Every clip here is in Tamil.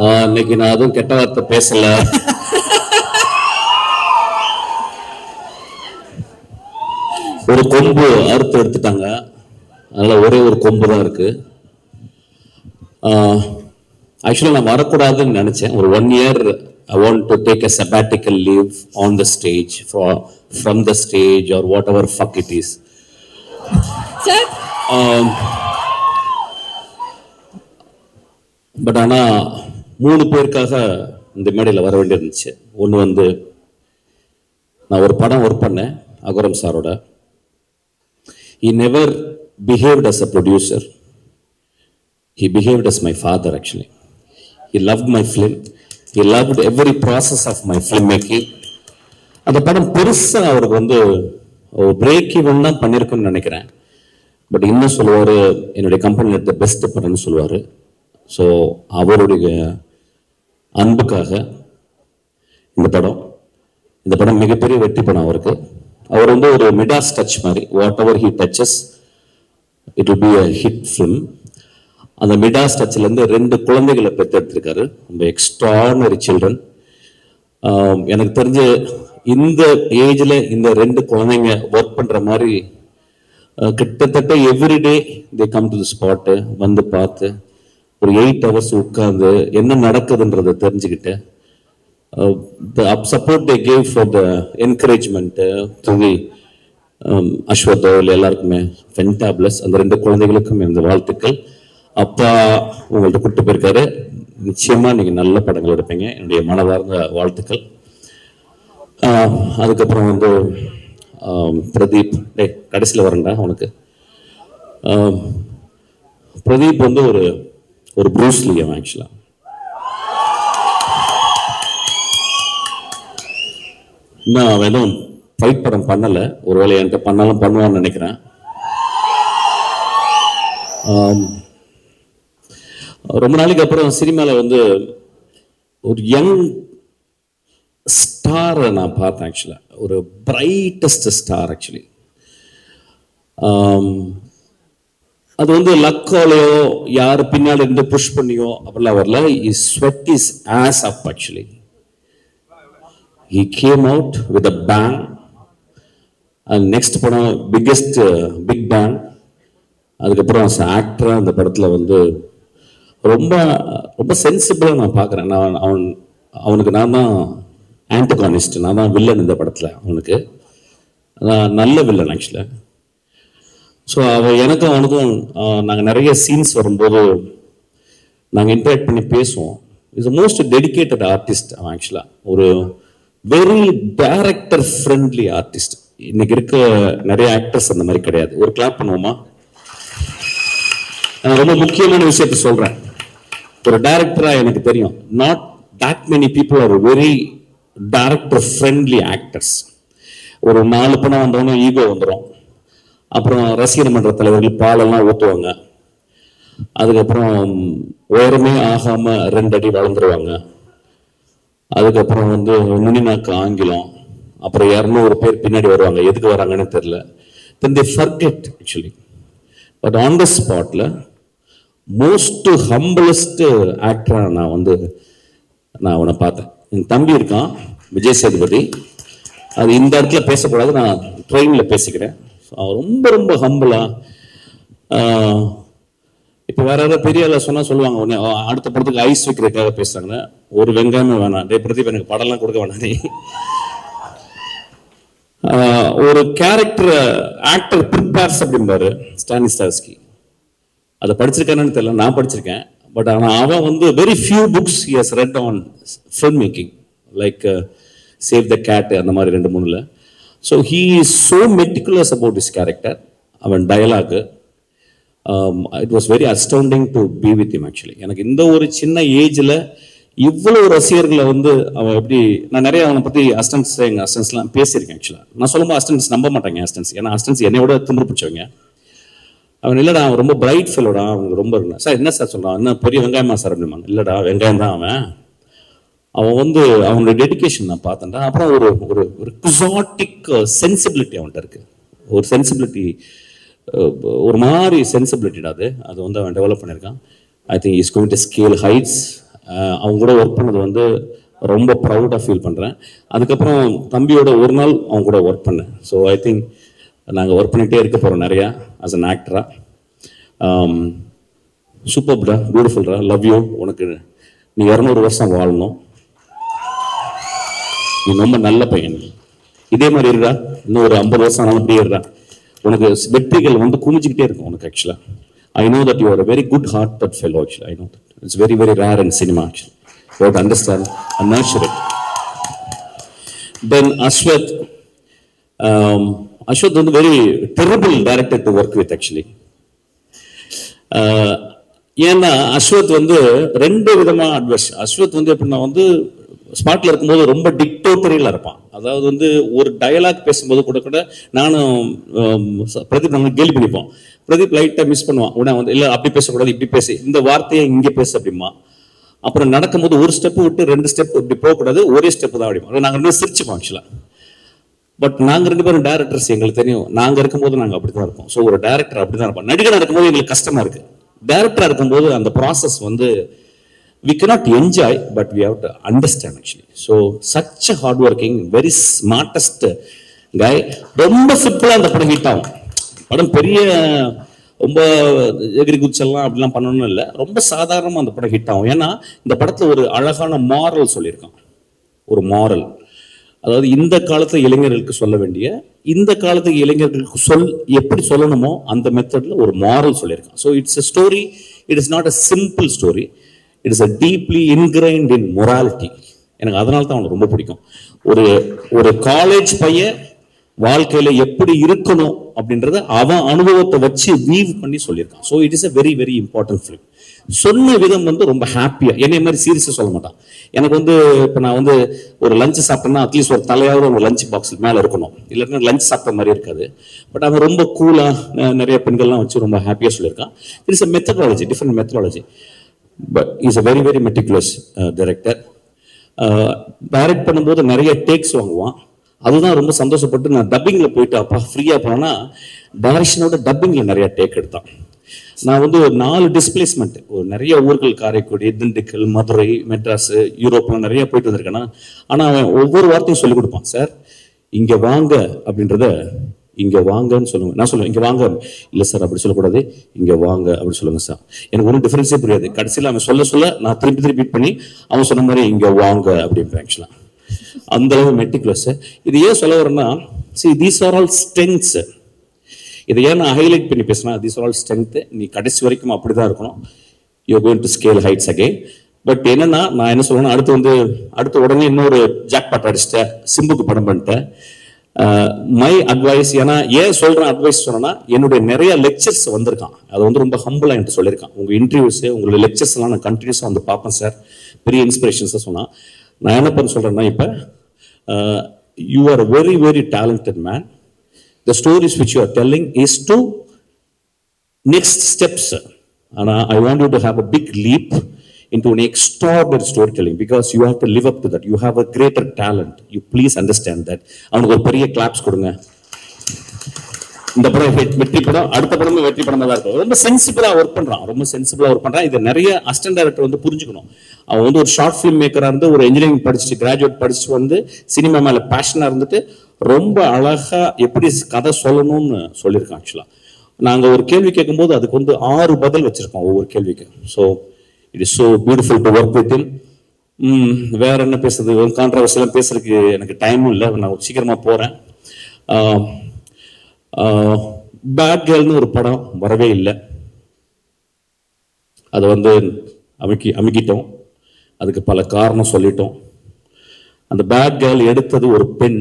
இன்னைக்கு நான் அதுவும் கெட்ட வார்த்தை பேசல. ஒரு கொம்பு அறுத்து எடுத்துட்டாங்க, அதனால ஒரே ஒரு கொம்பு தான் இருக்கு. ஆக்சுவலாக நான் வரக்கூடாதுன்னு நினைச்சேன். ஒரு 1 year I want to take a sabbatical leave on the stage, from the stage or whatever fuck it is. Sir? But ஆனால் 3 பேருக்காக இந்த மேடையில் வர வேண்டியிருந்துச்சு. ஒன்று வந்து நான் ஒரு படம் ஒர்க் பண்ணேன் அகரம் சாரோட. He never behaved as a producer. He behaved as my father actually. He loved my film. He loved every process of my filmmaking. அந்த படம் பெருசாக அவருக்கு வந்து ஒரு பிரேக் ஈவன் தான் பண்ணியிருக்குன்னு நினைக்கிறேன். பட் இன்னும் சொல்லுவார், என்னுடைய கம்பெனி எடுத்த பெஸ்ட் படம்னு சொல்லுவார். ஸோ அவருடைய அன்புக்காக இந்த படம் மிகப்பெரிய வெற்றி படம் அவருக்கு. அவர் வந்து ஒரு மிடாஸ் டச் மாதிரி, whatever he touches it will be a hit film. அந்த மிடாஸ் டச்சிலேருந்து 2 குழந்தைகளை பெற்றெடுத்திருக்காரு. ரொம்ப எக்ஸ்ட்ரானரி சில்ட்ரன். எனக்கு தெரிஞ்ச இந்த ஏஜில் இந்த 2 குழந்தைங்க ஒர்க் பண்ணுற மாதிரி கிட்டத்தட்ட everyday they come to the spot வந்து பார்த்து ஒரு 8 hours உட்காந்து என்ன நடக்குதுன்றதை தெரிஞ்சுக்கிட்டு the support they gave for the encouragement to the அஸ்வத்தோல் எல்லாருக்குமே ஃபென்டாபிளஸ். அந்த 2 குழந்தைகளுக்கும் இந்த வாழ்த்துக்கள். அப்பா உங்கள்கிட்ட கூப்பிட்டு போயிருக்காரு, நிச்சயமா நீங்க நல்ல படங்கள் எடுப்பீங்க, என்னுடைய மனதார்ந்த வாழ்த்துக்கள். அதுக்கப்புறம் வந்து பிரதீப், கடைசியில் வரேன்டா உனக்கு. பிரதீப் வந்து ஒரு ப்ரூஸ் லீ அவன். ஆக்சுவலா இன்னும் அவன் எதுவும் ஃபைட் படம் பண்ணலை. ஒருவேளை என்கிட்ட பண்ணாலும் பண்ணுவான்னு நினைக்கிறேன். ரொம்ப நாளைக்கு அப்புறம் சினிமாவில் வந்து ஒரு யங் ஸ்டாரை நான் பார்த்தேன். ஆக்சுவலாக ஒரு பிரைட்டஸ்ட் ஸ்டார். ஆக்சுவலி அது வந்து லக்காலையோ யார் பின்னாடி இருந்து புஷ் பண்ணியோ அப்படிலாம் வரல. Is sweat is as up. Actually he came out with a bang and next படம் பிக்கெஸ்ட் பிக் பேங். அதுக்கப்புறம் ஆக்டரா அந்த படத்தில் வந்து ரொம்ப ரொம்ப சென்சிபிளாக நான் பார்க்குறேன். அவனுக்கு நான் தான் ஆன்டகானிஸ்ட், நான் தான் வில்லன் இந்த படத்தில். அவனுக்கு நல்ல வில்லன் ஆக்சுவலாக. ஸோ எனக்கும் அவனுக்கும் நாங்கள் நிறைய சீன்ஸ் வரும்போது நாங்கள் இன்டராக்ட் பண்ணி பேசுவோம். இஸ் மோஸ்ட் டெடிக்கேட்டட் ஆர்டிஸ்ட் அவன். ஆக்சுவலாக ஒரு வெரி டைரக்டர் ஃப்ரெண்ட்லி ஆர்டிஸ்ட். இன்னைக்கு இருக்க நிறைய ஆக்டர்ஸ் அந்த மாதிரி கிடையாது. ஒரு கிளாப் பண்ணுவோமா? நான் ரொம்ப முக்கியமான விஷயத்த சொல்றேன். ஒரு டைரக்டரா எனக்கு தெரியும், not that many people are very director friendly actors. ஒரு 4 படம் வந்தவொடனே ஈகோ வந்துடும். அப்புறம் ரசிகர் மன்ற தலைவர்கள் பாலெல்லாம் ஊற்றுவாங்க. அதுக்கப்புறம் உயரமே ஆகாம 2 அடி வளர்ந்துருவாங்க. அதுக்கப்புறம் வந்து நுனிநாக்கு ஆங்கிலம். அப்புறம் 200 பேர் பின்னாடி வருவாங்க, எதுக்கு வராங்கன்னு தெரியல. then they forget actually. but on the spotல மோஸ்ட் ஹம்பிளஸ்ட் ஆக்டரா நான் அவனை பார்த்தேன். என் தம்பி இருக்கான் விஜய் சேதுபதி. அது இந்த இடத்துல பேசக்கூடாது, நான் ட்ரெயினில் பேசிக்கிறேன். ரொம்ப ரொம்ப ஹம்பிளா. இப்போ வேற ஏதாவது பெரிய ஆள சொன்னா சொல்லுவாங்க, உடனே அடுத்த படத்துக்கு ஐஸ் வைக்கிறதுக்காக பேசுறாங்க. ஒரு வெங்காயமே வேணாம், டே பிரதீப் எனக்கு படம்லாம் கொடுக்க வேணாம் நீ. ஒரு கேரக்டர் ஆக்டர் ப்ரிப்பேர்ஸ் அப்படிம்பாரு ஸ்டானிஸ்லாவ்ஸ்கி. அதை படிச்சிருக்கானு தெரியல, நான் படிச்சிருக்கேன். பட் ஆனால் அவன் வந்து very few books he has read on film making, like save the cat அந்த மாதிரி 2-3. So he is so meticulous about this character. அவன் dialogue it was very astounding to be with him actually. எனக்கு இந்த ஒரு சின்ன ஏஜில் இவ்வளவு ரசிகர்களை வந்து அவன் எப்படி, நான் நிறைய அவனை பற்றி எங்கள் அசிஸ்டன்ஸ்லாம் பேசியிருக்கேன். ஆக்சுவலாக நான் சொல்லும்போது அசிஸ்டன்ஸ் நம்ப மாட்டாங்க அசிஸ்டன்ஸ், ஏன்னா அசிஸ்டன்ஸ் என்னையோட திமிரு பிடிச்சவங்க. அவன் இல்லைடா அவன் ரொம்ப பிரைட் ஃபெல்லோடா, அவனுக்கு ரொம்ப இருந்தான். சார் என்ன சார் சொல்கிறான், என்ன பெரிய வெங்காயமா சார் அப்படிம்பாங்க. இல்லைடா வெங்காயம் தான் அவன் வந்து அவனுடைய டெடிக்கேஷன் நான் பார்த்தேன்டா. அப்புறம் ஒரு குசாட்டிக் சென்சிபிலிட்டி அவன்கிட்ட இருக்கு. ஒரு சென்சிபிலிட்டி, ஒரு மாதிரி சென்சிபிலிட்டிடா அது வந்து அவன் டெவலப் பண்ணியிருக்கான். I think is going to scale heights அவங்க கூட ஒர்க் பண்ணது வந்து ரொம்ப ப்ரௌடாக ஃபீல் பண்ணுறேன். அதுக்கப்புறம் தம்பியோட ஒரு நாள் அவங்க கூட ஒர்க் பண்ணேன். ஸோ ஐ திங்க் நாங்கள் ஒர்க் பண்ணிகிட்டே இருக்க போகிறோம் நிறையா ஆஸ் அன் ஆக்டராக. சூப்பர்டா, பியூட்டிஃபுல்டா, லவ் யூ. உனக்கு நீ 200 வருஷம் வாழணும். நீ ரொம்ப நல்ல பையன். இதே மாதிரி இருடா, இன்னும் ஒரு 50 வருஷம் ஆனாலும் அப்படியே இருடா. உனக்கு வெற்றிகள் வந்து குமிஞ்சிக்கிட்டே இருக்கும் உனக்கு. ஆக்சுவலாக I know that you are a very good hearted fellow. Actually, I know that. It's very, very rare in cinema, actually. You have to understand and nurture it. Then Ashwath வந்து very terrible director to work with, actually. ஏன்னா அஸ்வத் வந்து 2 விதமா அட்வைஸ். அஸ்வத் வந்து எப்படின்னா வந்து ஸ்பாட்ல இருக்கும்போது ரொம்ப டிக்டேட்டரியில் இருப்பான். அதாவது வந்து ஒரு டயலாக் பேசும்போது கூட நானும் பிரதீப் நம்ம கேள்வி பண்ணிப்போம். பிரதீப் லைட்டாக மிஸ் பண்ணுவான். உடனே வந்து இல்லை அப்படி பேசக்கூடாது, இப்படி பேசி, இந்த வார்த்தையை இங்கே பேச அப்படிமா. அப்புறம் நடக்கும்போது ஒரு ஸ்டெப்பு விட்டு 2 ஸ்டெப் இப்படி போகக்கூடாது, ஒரே ஸ்டெப்பு தான் அப்படிமா. நாங்கள் 2 சிரிச்சுப்போம் ஆக்சுவலாக. பட் நாங்கள் 2 பேரும் டேரக்டர்ஸ், எங்களுக்கு தெரியும் நாங்கள் இருக்கும்போது நாங்கள் அப்படி தான் இருப்போம். ஸோ ஒரு டேரக்டர் அப்படி தான் இருப்போம். நடிகராக இருக்கும்போது எங்களுக்கு கஷ்டமா இருக்கு. டேரக்டராக இருக்கும்போது அந்த ப்ராசஸ் வந்து we cannot enjoy, but we have to understand, actually. So such a hard working, very smartest guy. ரொம்ப சிம்பிளாக அந்த படம் ஹிட் ஆகும். படம் பெரிய ரொம்ப எகிரி குச்செல்லாம் அப்படிலாம் பண்ணணும்னு இல்லை, ரொம்ப சாதாரணமாக அந்த படம் ஹிட் ஆகும். ஏன்னா இந்த படத்தில் ஒரு அழகான மாரல் சொல்லியிருக்கான். ஒரு மாரல், அதாவது இந்த காலத்து இளைஞர்களுக்கு சொல்ல வேண்டிய, இந்த காலத்து இளைஞர்களுக்கு எப்படி சொல்லணுமோ அந்த மெத்தடில் ஒரு மாரல் சொல்லியிருக்கான். So it's a story, it is not a simple story, it is a deeply ingrained in morality. எனக்கு அதனால தான் அவனுக்கு ரொம்ப பிடிக்கும். ஒரு காலேஜ் பையன் வாழ்க்கையில எப்படி இருக்கணும் அப்படின்றத அவன் அனுபவத்தை வச்சு வீவ் பண்ணி சொல்லியிருக்கான். So it is a very, very important film. சொன்ன விதம் வந்து ரொம்ப ஹாப்பியா, என்னை மாதிரி சீரியஸாக சொல்ல மாட்டான். எனக்கு வந்து இப்போ நான் வந்து ஒரு லஞ்ச் சாப்பிட்டேன்னா அட்லீஸ்ட் ஒரு தலையாவது ஒரு லஞ்ச் பாக்ஸ் மேலே இருக்கணும், இல்லைன்னா லஞ்ச் சாப்பிட்ட மாதிரி இருக்காது. பட் அவன் ரொம்ப கூலாக நிறைய பெண்கள்லாம் வச்சு ரொம்ப ஹாப்பியாக சொல்லியிருக்கான். It is a methodology, different methodology. But he's a very, very meticulous director. Direct பண்ணும்போது நிறைய டேக்ஸ் வாங்குவான். அதுதான் ரொம்ப சந்தோஷப்பட்டு நான் டப்பிங்கில் போயிட்டு அப்பா ஃப்ரீயாக போனேன்னா டைரக்ஷனோட டப்பிங்கில் நிறைய டேக் எடுத்தான். நான் வந்து ஒரு 4 டிஸ்பிளேஸ்மெண்ட், ஒரு நிறைய ஊர்கள், காரைக்குடி, திண்டுக்கல், மதுரை, மெட்ராஸ், யூரோப்லாம் நிறைய போயிட்டு வந்திருக்கேன்னா. ஆனால் அவன் ஒவ்வொரு வார்த்தையும் சொல்லிக் கொடுப்பான். சார் இங்கே வாங்க அப்படின்றத இங்கே வாங்கன்னு சொல்லுங்க. நான் சொல்லுவேன் இங்கே வாங்க, இல்லை சார் அப்படி சொல்லக்கூடாது, இங்கே வாங்க அப்படி சொல்லுங்க சார். எனக்கு ஒன்றும் டிஃபரன்ஸே புரியாது. கடைசியில் அவன் சொல்ல நான் திருப்பி ரிப்பீட் பண்ணி அவன் சொன்ன மாதிரி இங்கே வாங்க அப்படின்றேன். ஆக்சுவலாக அந்த அளவு மெட்டிகுலஸ். இது ஏன் சொல்ல வரேன்னா, see these are all strengths. இதை ஏன் நான் ஹைலைட் பண்ணி பேசினா, these are all strength. நீ கடைசி வரைக்கும் அப்படிதான் இருக்கணும். you are going to scale heights again. But என்னன்னா நான் என்ன சொல்றேன்னா, அடுத்து உடனே இன்னொரு ஜாக்பாட் அடிச்சிட்டேன், சிம்புக்கு படம் பண்ணிட்டேன். மை அட்வைஸ், ஏன்னா ஏன் சொல்றேன் அட்வைஸ் சொன்னா, என்னுடைய நிறைய லெக்சர்ஸ் வந்திருக்கான். அது வந்து ரொம்ப ஹம்பிளா என்கிட்ட சொல்லியிருக்கான். உங்க இன்டர்வியூஸ், உங்களுடைய லெக்சர்ஸ் எல்லாம் நான் கண்டினியூஸா வந்து பார்ப்பேன் சார், பெரிய இன்ஸ்பிரேஷன்ஸா சொன்னா. நான் என்ன பண்ண சொல்றேன்னா, இப்ப you are a very, very talented man. The stories which you are telling is to next steps. And I want you to have a big leap into an extraordinary storytelling, because you have to live up to that. You have a greater talent. You please understand that. அவனுக்கு ஒரு பெரிய கிளாப்ஸ் கொடுங்க. இந்த படம் வெற்றி படம், அடுத்த படமும் வெற்றி படமா தான் இருக்கும். ரொம்ப சென்சிபிளா ஒர்க் பண்றான். இதை நிறைய அசிஸ்டன்ட் டைரக்டர் வந்து புரிஞ்சுக்கணும். அவன் வந்து ஒரு ஷார்ட் ஃபிலிம் மேக்கரா இருந்து, ஒரு இன்ஜினியரிங் படிச்சுட்டு, கிராஜுவேட் படிச்சுட்டு வந்து சினிமா மேல பேஷனா இருந்துட்டு ரொம்ப அழகா எப்படி கதை சொல்லணும்னு சொல்லியிருக்கான். ஆக்சுவலா நாங்க ஒரு கேள்வி கேட்கும்போது அதுக்கு வந்து 6 பதில் வச்சிருக்கோம் ஒவ்வொரு கேள்விக்கு. So it is so beautiful to work with him. வேற என்ன பேசுறது, கான்ட்ரவர்சியெல்லாம் பேசுறதுக்கு எனக்கு டைமும் இல்லை, நான் சீக்கிரமா போறேன். பேட் கேர்ள்னு ஒரு படம் வரவே இல்லை. அதை வந்து அமுக்கிட்டோம். அதுக்கு பல காரணம் சொல்லிட்டோம். அந்த பேட் கேர்ள் எடுத்தது ஒரு பெண்.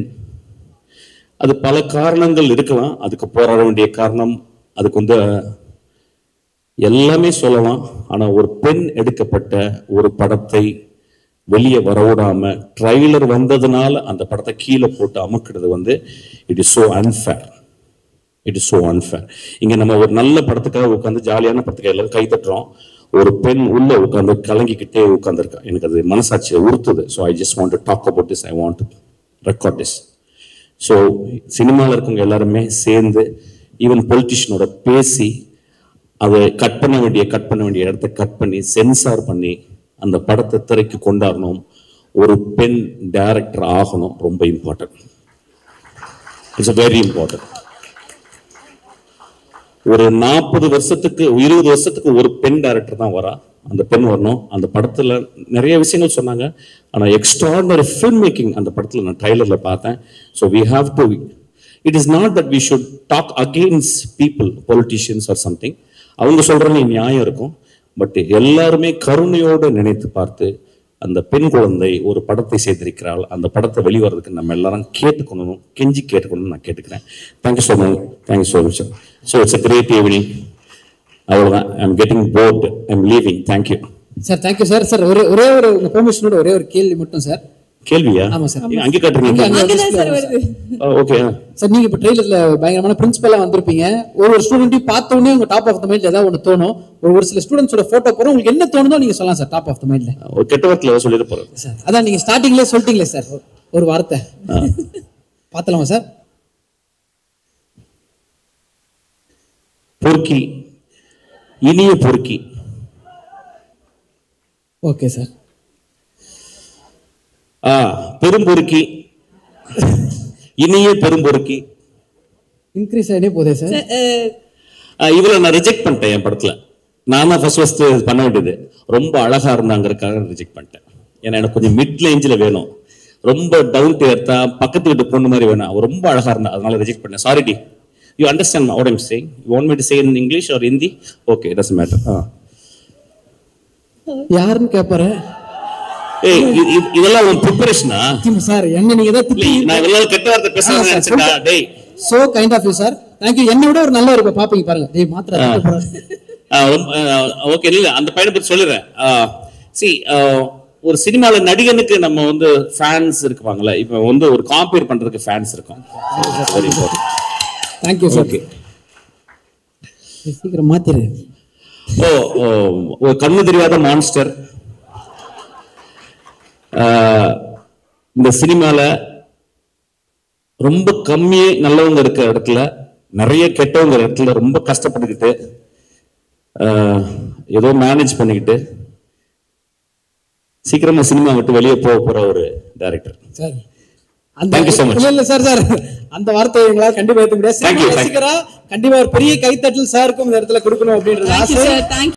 அது பல காரணங்கள் இருக்கலாம். அதுக்கு போராட வேண்டிய காரணம், அதுக்கு வந்து எல்லாமே சொல்லலாம். ஆனா ஒரு பெண் எடுக்கப்பட்ட ஒரு படத்தை வெளியே வரவிடாம ட்ரைலர் வந்ததுனால அந்த படத்தை கீழே போட்டு அமுக்கிறது வந்து இட் இஸ் சோ அன்ஃபேர். இங்க நம்ம ஒரு நல்ல படத்துக்காக உட்காந்து, ஜாலியான படத்துக்காக எல்லாரும் கை தட்டுறோம். ஒரு பெண் உள்ள உட்காந்து கலங்கிக்கிட்டே உட்காந்துருக்கா. எனக்கு அது மனசாட்சியை உறுத்துது. So I just want to talk about this. I want to record this. So சினிமாவில் இருக்கவங்க எல்லாருமே சேர்ந்து, ஈவன் பொலிட்டிஷியனோட பேசி, அதை கட் பண்ண வேண்டிய இடத்த கட் பண்ணி, சென்சார் பண்ணி, அந்த படத்தை திரைக்கு கொண்டாடணும், ஒரு பெண் டைரக்டர் ஆகணும், ரொம்ப இம்பார்ட்டன்ட். It's very important. ஒரு 40 வருஷத்துக்கு 20 வருஷத்துக்கு ஒரு பெண் டைரக்டர் தான் வரா. அந்த பெண் வரணும். அந்த படத்துல நிறைய விஷயங்கள் சொன்னாங்க. ஆனா எக்ஸ்ட்ராடனரி ஃபில்ம் மேக்கிங் அந்த படத்துல நான் ட்ரைலர்ல பார்த்தேன். So we have to, it is not that we should talk against people, politicians or something. அவங்க சொல்றது நியாயம் இருக்கும். பட் எல்லாருமே கருணையோடு நினைத்து பார்த்து அந்த பெண் குழந்தை ஒரு படத்தை செய்திருக்கிறாள். அந்த படத்தை வெளிவரதுக்கு நம்ம எல்லாரும் கேட்டுக்கணும், கெஞ்சி கேட்டுக்கணும்னு நான் கேட்டுக்கிறேன். Thank you so much. Thank you so much. So it's a great evening. அவ்வளோதான். I am getting bored. I am leaving. Thank you sir. Thank you sir. Sir ஒரே ஒரு உங்க பெர்மிஷனோட ஒரே ஒரு கேள்வி மட்டும் சார். கேள்வியா? ஆமா சார். அங்கே காட்டுறீங்க. ஓகே சார், நீங்க இப்ப ட்ரெய்லர்ல பயங்கரமான பிரின்சிபலா வந்திருப்பீங்க. ஒரு ஸ்டூடெண்ட்டையும் பார்த்த உடனே உங்க டாப் ஆஃப் த மைண்ட்ல ஏதாவது ஒன்று தோணும். ஒரு சில ஸ்டூடெண்ட்ஸோட போட்டோ போறோம், உங்களுக்கு என்ன தோணுதோ நீங்க சொல்லலாம் சார். டாப் ஆஃப் த மைண்ட்ல ஒரு கெட்ட வார்த்தையில சொல்லிட்டு போறேன் சார். அதான் நீங்க ஸ்டார்டிங்லேயே சொல்லிட்டீங்களே சார் ஒரு வார்த்தை. பார்த்தலாமா சார்? பொறுக்கி, இனிய பொறுக்கி. Okay sir. பெரும்பொறுக்கி, இனிய பெரும்பொறுக்கி. இன்க்ரீஸ் ஆகிட்டே போதே சார். இவளை நான் ரிஜெக்ட் பண்ணிட்டேன் என் படத்துல. நான் தான் ஃபர்ஸ்ட் பண்ண வேண்டியது. ரொம்ப அழகா இருந்தாங்கிறதுக்காக ரிஜெக்ட் பண்ணிட்டேன். ஏன்னா எனக்கு கொஞ்சம் மிட் ரேஞ்சில் வேணும், ரொம்ப டவுன் டு எர்த்தா, பக்கத்து வீட்டு பொண்ணு மாதிரி வேணும். அவ ரொம்ப அழகா இருந்தா, அதனால ரிஜெக்ட் பண்ணேன். சாரி டி. You understand what I'm saying? You want me to say in English or Hindi? Okay, it doesn't matter. யாருன்னு கேட்பாரு? இதெல்லாம் ஒரு ப்ரிப்பரேஷனா சார்? என்ன நீங்க நான் இதெல்லாம் கெட்ட வார்த்தை பேசுறேன். டேய், so kind of you sir. Thank you. என்னை விட ஒரு நல்ல ஒரு பாப்பீங்க பாருங்க. டேய் மாத்திர ஓகே. இல்ல, அந்த பையனை பத்தி சொல்லிடுறேன். சி, ஒரு சினிமால நடிகனுக்கு நம்ம வந்து ஃபேன்ஸ் இருக்குவாங்கல்ல, இப்ப வந்து ஒரு காம்பேர் பண்றதுக்கு ஃபேன்ஸ் இருக்கும். Very important. Thank you sir. சீக்கிரம் மாத்திரு. ஒரு கண்ணு தெரியாத மான்ஸ்டர். இந்த சினிமால ரொம்ப கம்மியே நல்லவங்க இருக்க இடத்துல, நிறைய கெட்டவங்க இடத்துல ரொம்ப கஷ்டப்பட்டுக்கிட்டு ஏதோ மேனேஜ் பண்ணிக்கிட்டு சீக்கிரமா சினிமா விட்டு வெளியே போற ஒரு டைரக்டர் சார். இல்ல சார் சார் அந்த வார்த்தையை எங்களால் கண்டிப்பா ஏற்க முடியாது. கண்டிப்பா ஒரு பெரிய கைத்தட்டல் சாருக்கும் இந்த இடத்துல கொடுக்கணும் அப்படின்றது ஆசை.